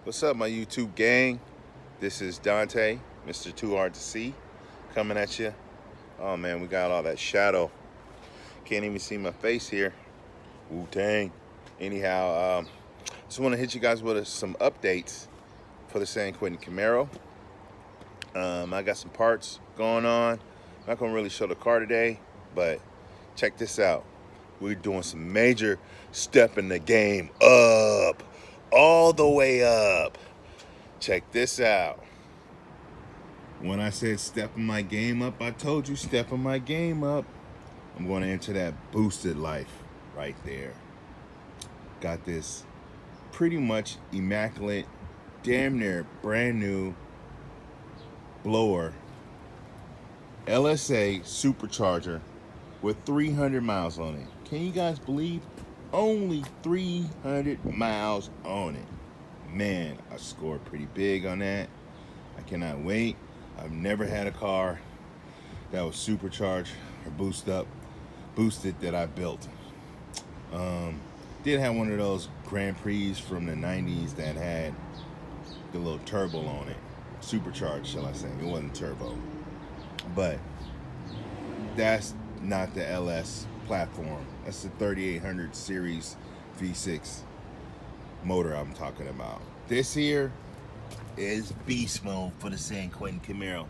What's up, my YouTube gang? This is Dante, Mr. Too Hard to See, coming at you. Oh man, we got all that shadow. Can't even see my face here. Wu-Tang. Anyhow, just want to hit you guys with some updates for the San Quentin Camaro. I got some parts going on. Not gonna really show the car today, but check this out. We're doing some major step in the game up, all the way up. Check this out. When I said stepping my game up, I told you stepping my game up. I'm going to enter that boosted life right there. Got this pretty much immaculate, damn near brand new blower LSA supercharger with 300 miles on it. Can you guys believe? Only 300 miles on it. Man, I scored pretty big on that. I cannot wait. I've never had a car that was supercharged or boosted that I built. Did have one of those Grand Prix from the 90s that had the little turbo on it. Supercharged, shall I say. It wasn't turbo. But that's not the LS platform. That's the 3800 series V6 motor I'm talking about. This here is beast mode for the San Quentin Camaro.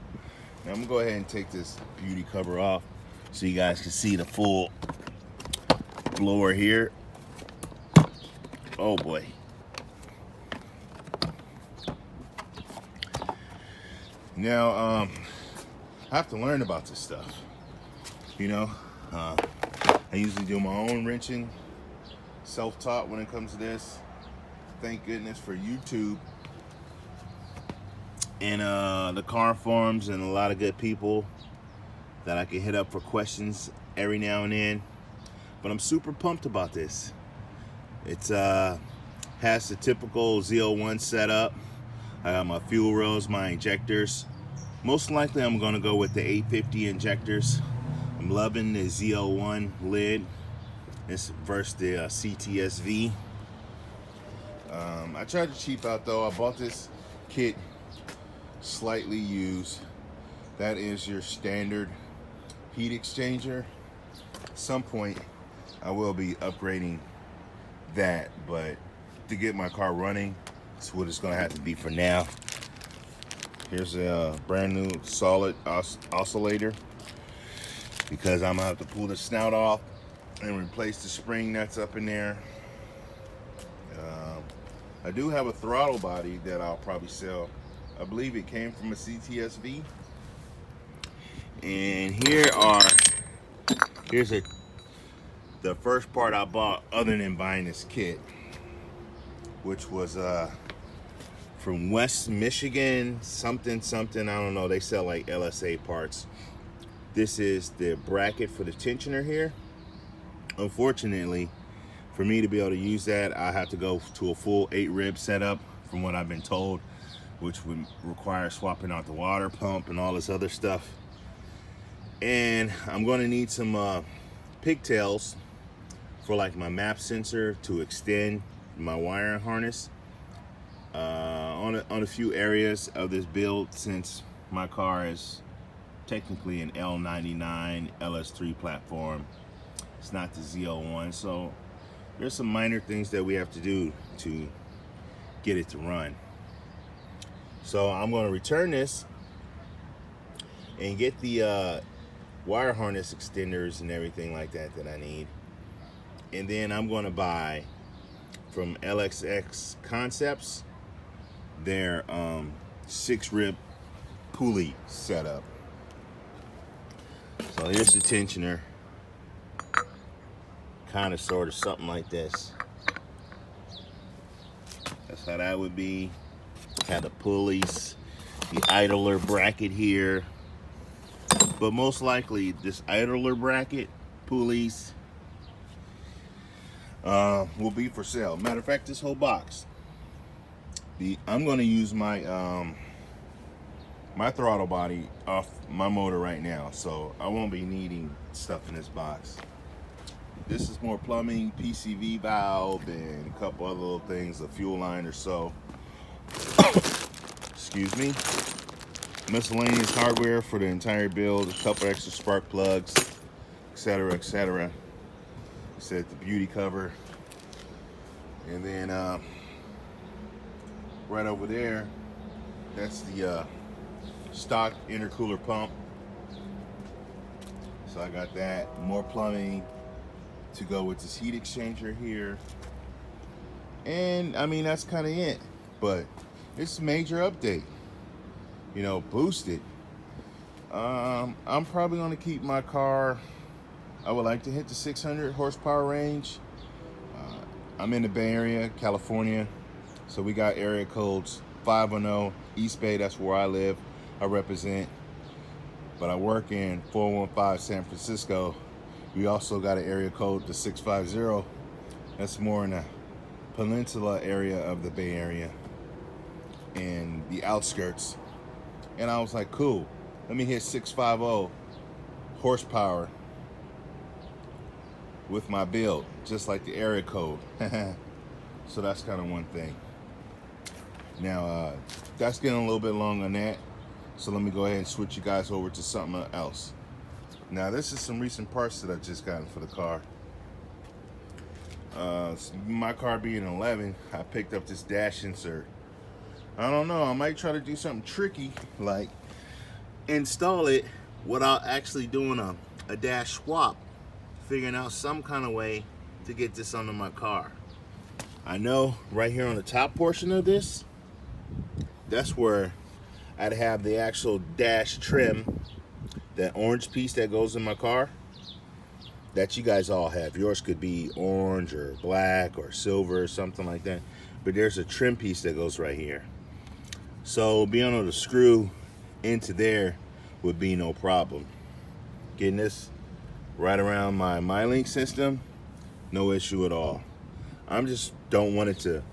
Now I'm gonna go ahead and take this beauty cover off so you guys can see the full blower here. Oh boy. Now I have to learn about this stuff. You know, I usually do my own wrenching, self-taught when it comes to this. Thank goodness for YouTube and the car forums and a lot of good people that I can hit up for questions every now and then. But I'm super pumped about this. It's has the typical Z01 setup. I got my fuel rails, my injectors. Most likely I'm gonna go with the 850 injectors. I'm loving the Z01 lid. This versus the CTSV. I tried to cheap out though. I bought this kit slightly used. That is your standard heat exchanger. At some point I will be upgrading that, but to get my car running, that's what it's gonna have to be for now. Here's a brand new solid oscillator because I'm gonna have to pull the snout off and replace the spring that's up in there. I do have a throttle body that I'll probably sell. I believe it came from a CTSV. And here's the first part I bought other than buying this kit, which was from West Michigan, something, I don't know. They sell like LSA parts. This is the bracket for the tensioner here. Unfortunately, for me to be able to use that, I have to go to a full 8-rib setup from what I've been told, which would require swapping out the water pump and all this other stuff. And I'm going to need some pigtails for like my map sensor to extend my wiring harness on a few areas of this build, since my car is technically an L99 LS3 platform. It's not the Z01, so there's some minor things that we have to do to get it to run. So I'm going to return this and get the wire harness extenders and everything like that I need. And then I'm going to buy from LXX Concepts their 6-rib pulley setup. So here's the tensioner. Kind of, sort of, something like this. That's how that would be. Have the pulleys, the idler bracket here. But most likely, this idler bracket, pulleys, will be for sale. Matter of fact, this whole box. I'm going to use my my throttle body off my motor right now, so I won't be needing stuff in this box. This is more plumbing, PCV valve, and a couple other little things, a fuel line or so. excuse me. Miscellaneous hardware for the entire build, a couple extra spark plugs, etc., etc. Said the beauty cover, and then right over there, that's the stock intercooler pump. So I got that, more plumbing to go with this heat exchanger here, and I mean that's kind of it. But it's a major update, you know, boosted. I'm probably going to keep my car. I would like to hit the 600 horsepower range. I'm in the Bay Area, California, so we got area codes 510 East Bay. That's where I live. I represent, but I work in 415 San Francisco. We also got an area code, the 650. That's more in the peninsula area of the Bay Area and the outskirts. And I was like, cool, let me hit 650 horsepower with my build, just like the area code. So that's kind of one thing. Now, that's getting a little bit long on that. So let me go ahead and switch you guys over to something else. Now, this is some recent parts that I've just gotten for the car. My car being an 11, I picked up this dash insert. I don't know, I might try to do something tricky, like install it without actually doing a dash swap, figuring out some kind of way to get this under my car. I know right here on the top portion of this, that's where I'd have the actual dash trim, that orange piece that goes in my car, that you guys all have. Yours could be orange or black or silver or something like that, but there's a trim piece that goes right here. So being able to screw into there would be no problem. Getting this right around my MyLink system, no issue at all. I just don't want it to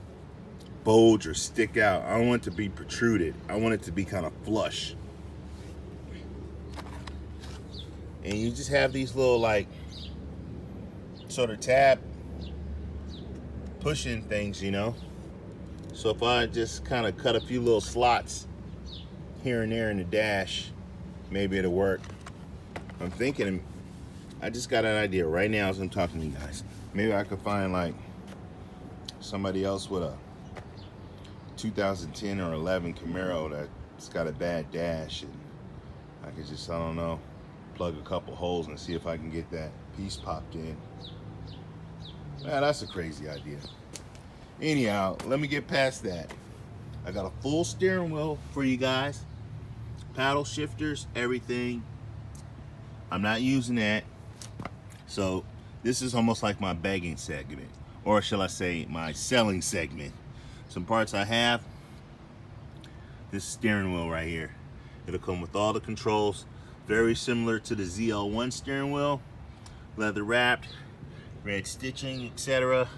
bulge or stick out. I don't want it to be protruded. I want it to be kind of flush. And you just have these little like sort of tab pushing things, you know. So if I just kind of cut a few little slots here and there in the dash, maybe it'll work. I'm thinking, I just got an idea right now as I'm talking to you guys. Maybe I could find like somebody else with a 2010 or 11 Camaro that's got a bad dash, and I could just, I don't know, plug a couple holes and see if I can get that piece popped in. Man, that's a crazy idea. Anyhow, let me get past that. I got a full steering wheel for you guys, paddle shifters, everything. I'm not using that. So this is almost like my begging segment, or shall I say my selling segment. Some parts I have, this steering wheel right here. It'll come with all the controls, very similar to the ZL1 steering wheel, leather wrapped, red stitching, etc.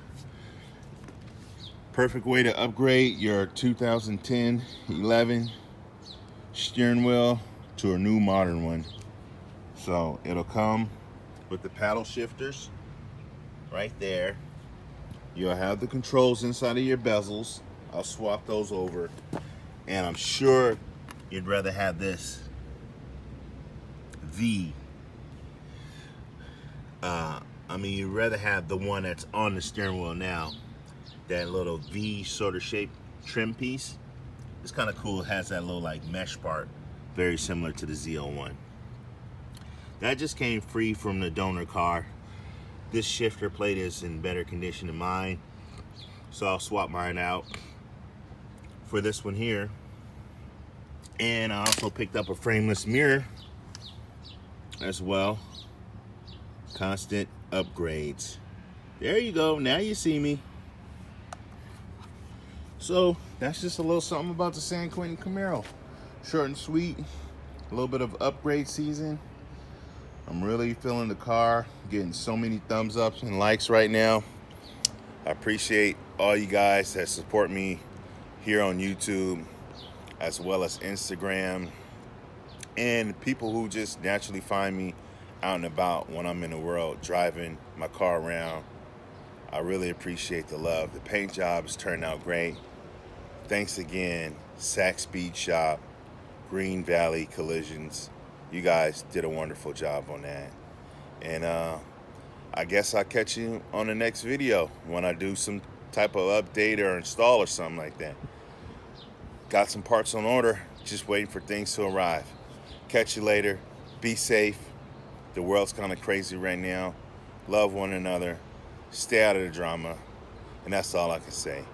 Perfect way to upgrade your 2010, 11 steering wheel to a new modern one. So it'll come with the paddle shifters right there. You'll have the controls inside of your bezels. I'll swap those over. And I'm sure you'd rather have this V. You'd rather have the one that's on the steering wheel now. That little V sort of shaped trim piece. It's kind of cool. It has that little like mesh part, very similar to the ZL1. That just came free from the donor car. This shifter plate is in better condition than mine, so I'll swap mine out for this one here. And I also picked up a frameless mirror as well. Constant upgrades. There you go. Now you see me. So that's just a little something about the San Quentin Camaro. Short and sweet. A little bit of upgrade season. I'm really feeling the car. Getting so many thumbs ups and likes right now. I appreciate all you guys that support me here on YouTube, as well as Instagram, and people who just naturally find me out and about when I'm in the world driving my car around. I really appreciate the love. The paint job has turned out great. Thanks again, Sack Speed Shop, Green Valley Collisions. You guys did a wonderful job on that. And I guess I'll catch you on the next video when I do some type of update or install or something like that. Got some parts on order, just waiting for things to arrive. Catch you later. Be safe. The world's kind of crazy right now. Love one another. Stay out of the drama. And that's all I can say.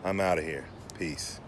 I'm out of here. Peace.